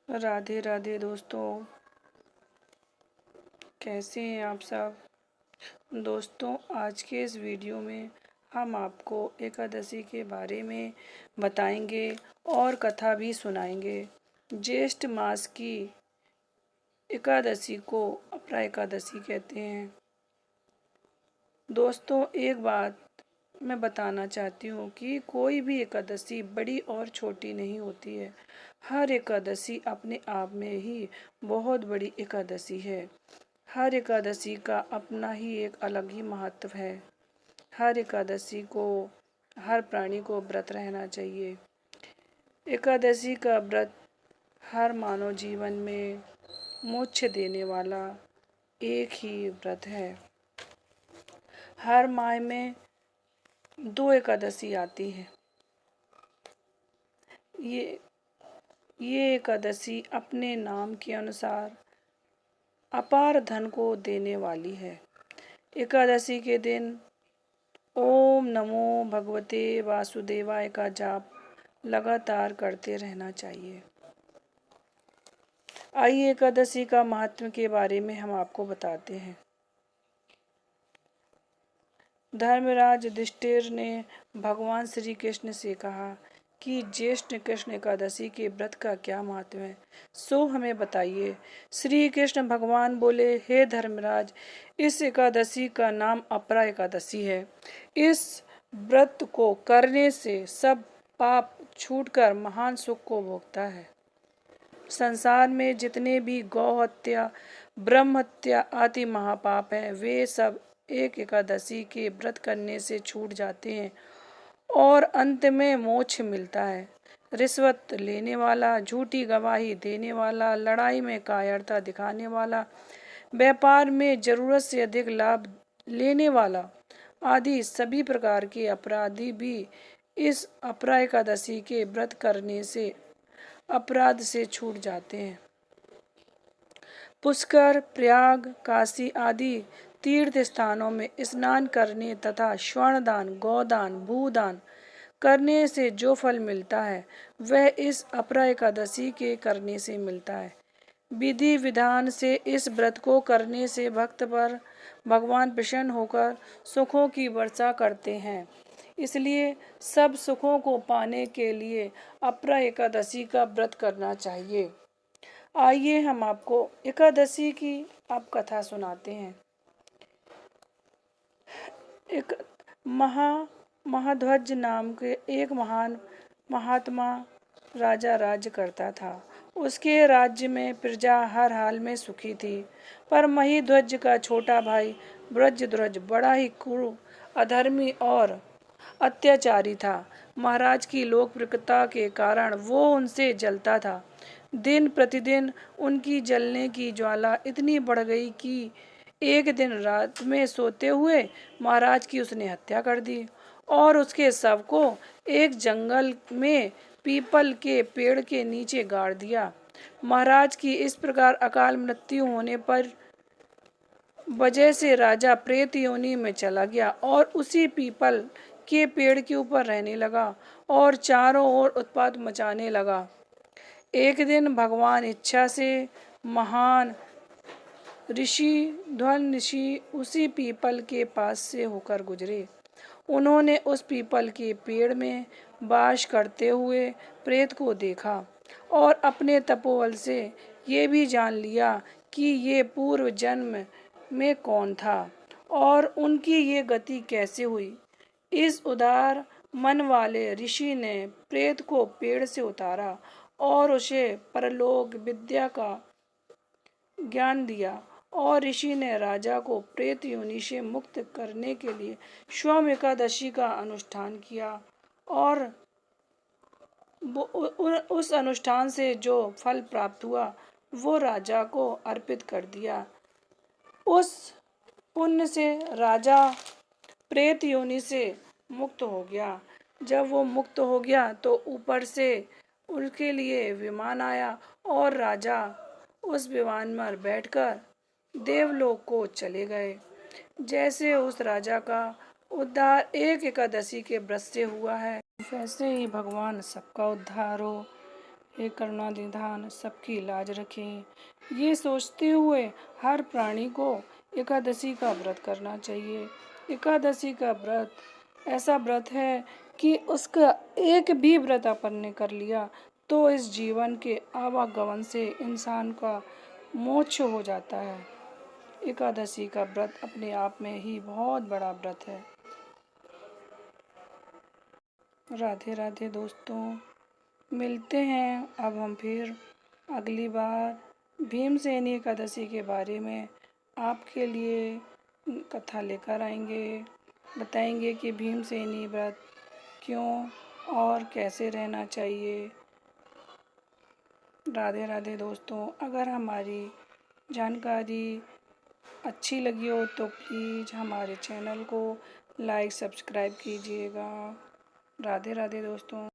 राधे राधे दोस्तों, कैसे हैं आप सब। दोस्तों, आज के इस वीडियो में हम आपको एकादशी के बारे में बताएंगे और कथा भी सुनाएंगे। ज्येष्ठ मास की एकादशी को अपरा एकादशी कहते हैं। दोस्तों, एक बात मैं बताना चाहती हूँ कि कोई भी एकादशी बड़ी और छोटी नहीं होती है। हर एकादशी अपने आप में ही बहुत बड़ी एकादशी है। हर एकादशी का अपना ही एक अलग ही महत्व है। हर एकादशी को हर प्राणी को व्रत रहना चाहिए। एकादशी का व्रत हर मानव जीवन में मोक्ष देने वाला एक ही व्रत है। हर माह में 2 एकादशी आती है। ये एकादशी अपने नाम के अनुसार अपार धन को देने वाली है। एकादशी के दिन ओम नमो भगवते वासुदेवाय का जाप लगातार करते रहना चाहिए। आइए एकादशी का महत्व के बारे में हम आपको बताते हैं। धर्मराज युधिष्ठिर ने भगवान श्री कृष्ण से कहा कि ज्येष्ठ कृष्ण एकादशी के व्रत का क्या महत्व है, सो हमें बताइए। श्री कृष्ण भगवान बोले, हे धर्मराज, इस एकादशी का नाम अपरा एकादशी है। इस व्रत को करने से सब पाप छूटकर महान सुख को भोगता है। संसार में जितने भी गौ हत्या, ब्रह्म हत्या आदि महापाप हैं, वे सब एक एकादशी के व्रत करने से छूट जाते हैं और अंत में मोक्ष मिलता है। रिश्वत लेने वाला, झूठी गवाही देने वाला, लड़ाई में कायरता दिखाने वाला, व्यापार में जरूरत से अधिक लाभ लेने वाला आदि सभी प्रकार के अपराधी भी इस अपरा एकादशी के व्रत करने से अपराध से छूट जाते हैं। पुष्कर, प्रयाग, काशी आदि तीर्थ स्थानों में स्नान करने तथा स्वर्ण दान, गोदान, भूदान करने से जो फल मिलता है वह इस अपरा एकादशी के करने से मिलता है। विधि विधान से इस व्रत को करने से भक्त पर भगवान प्रसन्न होकर सुखों की वर्षा करते हैं। इसलिए सब सुखों को पाने के लिए अपरा एकादशी का व्रत करना चाहिए। आइए हम आपको एकादशी की आप कथा सुनाते हैं। एक महाध्वज नाम के एक महान महात्मा राजा राज्य करता था। उसके राज्य में प्रजा हर हाल में सुखी थी, पर महिध्वज का छोटा भाई ब्रजध्वज बड़ा ही क्रूर, अधर्मी और अत्याचारी था। महाराज की लोकप्रियता के कारण वो उनसे जलता था। दिन प्रतिदिन उनकी जलने की ज्वाला इतनी बढ़ गई कि एक दिन रात में सोते हुए महाराज की उसने हत्या कर दी और उसके शव को एक जंगल में पीपल के पेड़ के नीचे गाड़ दिया। महाराज की इस प्रकार अकाल मृत्यु होने पर वजह से राजा प्रेत योनि में चला गया और उसी पीपल के पेड़ के ऊपर रहने लगा और चारों ओर उत्पात मचाने लगा। एक दिन भगवान इच्छा से महान ऋषि ध्वन ऋषि उसी पीपल के पास से होकर गुजरे। उन्होंने उस पीपल के पेड़ में वास करते हुए प्रेत को देखा और अपने तपोबल से ये भी जान लिया कि ये पूर्व जन्म में कौन था और उनकी ये गति कैसे हुई। इस उदार मन वाले ऋषि ने प्रेत को पेड़ से उतारा और उसे परलोक विद्या का ज्ञान दिया और ऋषि ने राजा को प्रेत योनि से मुक्त करने के लिए स्वयं एकादशी का अनुष्ठान किया और उस अनुष्ठान से जो फल प्राप्त हुआ वो राजा को अर्पित कर दिया। उस पुण्य से राजा प्रेत योनि से मुक्त हो गया। जब वो मुक्त हो गया तो ऊपर से उसके लिए विमान आया और राजा उस विमान में बैठकर देवलोक को चले गए। जैसे उस राजा का उद्धार एक एकादशी के व्रत से हुआ है, वैसे ही भगवान सबका उद्धार हो। हे करुणानिधान सबकी लाज रखें। ये सोचते हुए हर प्राणी को एकादशी का व्रत करना चाहिए। एकादशी का व्रत ऐसा व्रत है कि उसका एक भी व्रत अपन ने कर लिया तो इस जीवन के आवागमन से इंसान का मोक्ष हो जाता है। एकादशी का व्रत अपने आप में ही बहुत बड़ा व्रत है। राधे राधे दोस्तों, मिलते हैं अब हम फिर अगली बार भीमसेनी एकादशी के बारे में आपके लिए कथा लेकर आएंगे। बताएंगे कि भीमसेनी व्रत क्यों और कैसे रहना चाहिए। राधे राधे दोस्तों, अगर हमारी जानकारी अच्छी लगी हो तो प्लीज़ हमारे चैनल को लाइक सब्सक्राइब कीजिएगा। राधे राधे दोस्तों।